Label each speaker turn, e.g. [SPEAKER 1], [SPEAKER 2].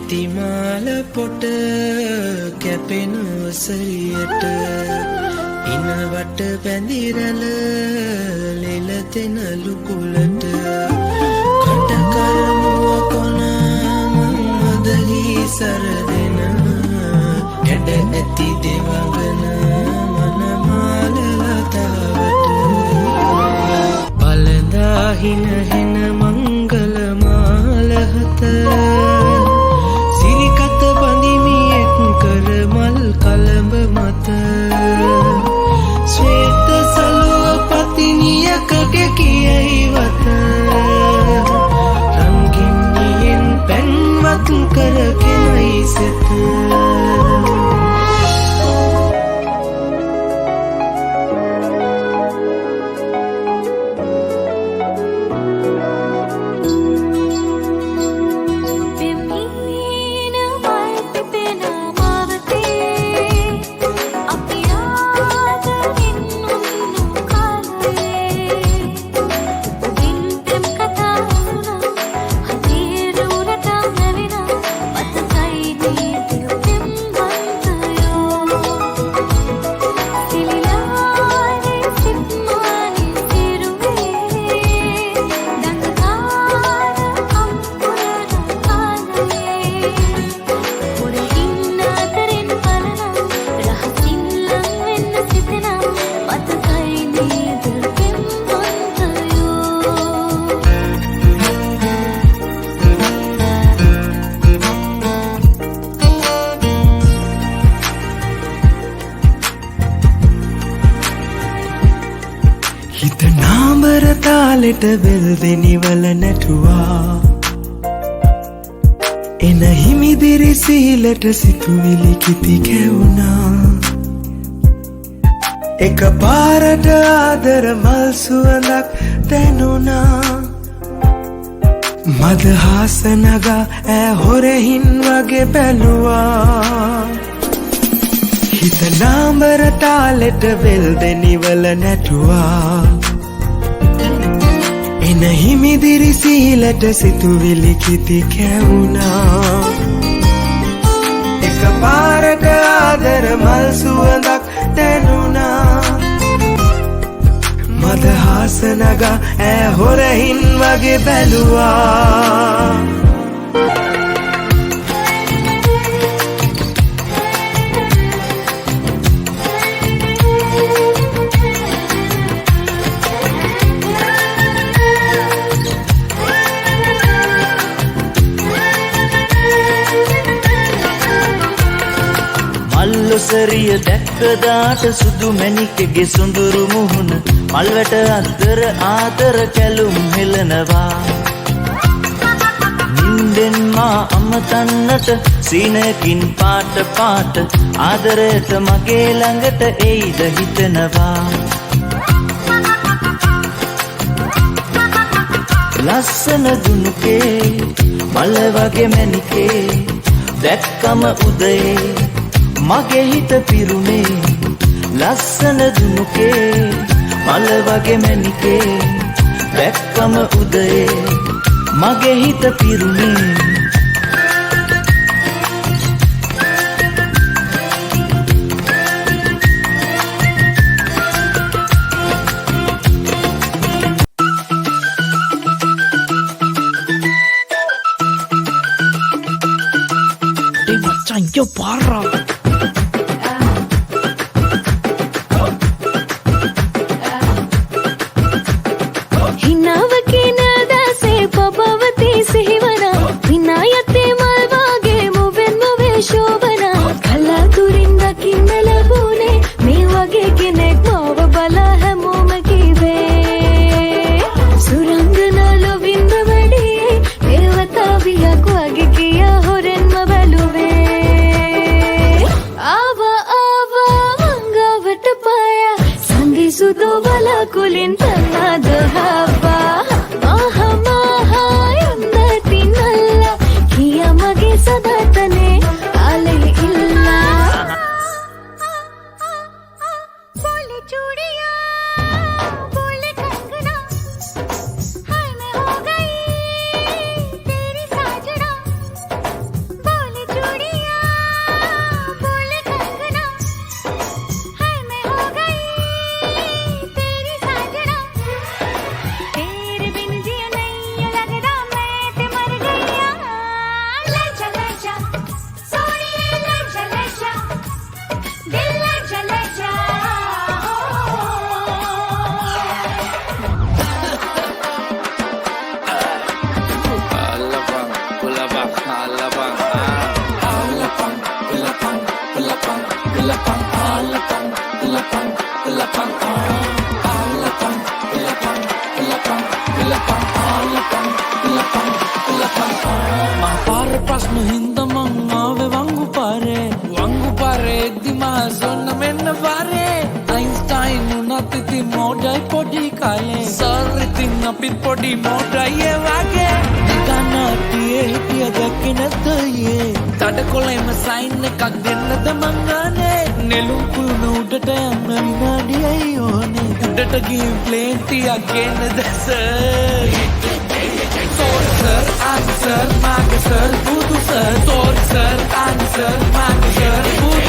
[SPEAKER 1] තිමාල පොට කැපෙන සරියට ඉනවට පැඳිරල ලෙලතෙන ලුකුලට කට කරමුව කොන මදහි සරදෙන ඇඩ ඇති දෙවගන මනමාල ලතාවට පලදාහින හෙන මංගල මාලහත සිරිකත බඳිමියෙක් කර මල් කලඹ මත ශ්වේත සලුව පතිනියකගේ කියයි වත රංගින්නියෙන් පැන්වත් කරගෙනයි සෙත හිත නාඹර තාලෙට වෙල් දෙනිවල නැටුවා එන හිමිදිරි සීලට සිතුවිලි කිති කැවුනා එක පාරට ආදර මල් සුවඳක් දැනුණා මදහාස නගා ඈ හොරහින් වගේ බැලුවා හිත නාඹර තාලෙට වෙල් දෙනිවල නැටුවා එන හිමිදිරි සීලට සිතුවිලි කිති කැවුනා එක පාරට ආදර මල් සුවඳක් දැනුණා මදහාස නගා ඈ හොරහින් වගේ බැලුවා
[SPEAKER 2] සරිය දැක්කදාට සුදු මැණිකගේ සොඳුරු මුහුණ මල්වැට අතර ආදර කැලුම් හෙලනවා නින්දෙන් මා අමතන්නට සීනකින් පාට පාට ආදරයට මගේ ළඟට එයිද හිතනවා ලස්සන දුනුකේ මල වගේ මැණිකේ දැක්කම උදේ මගේ හිත පිරුණේ ලස්සන දුනුකේ මල වගේ මැණිකේ දැක්කම උදේ මගේ හිත පිරුණේ
[SPEAKER 3] Yo parra හින්දා මං ආවේ වංගු පාරේ එද්දිමා සොන්න මෙන්න වාරේ අයින්ස්ටයින් උනත් ඉතින් මොඩයි පොඩි කාලේ සර් ඉතින් අපිත් පොඩි මොඩයි ඒ වගේ නිකන්තියේ හිටිය දැක්කේ නැද්ද යේ තඩකොළෙම සයින් එකක් දෙන්නද මං ගානේ නෙළුම් කුළුණ උඩට යන්න විනාඩියයි ඕනේ උඩට ගිහින් ප්ලේන් ටිකක් ගේන්නද sir Sorry sir, I'm sir, my sir, budu sir. Sorry sir, I'm sir, my sir, budu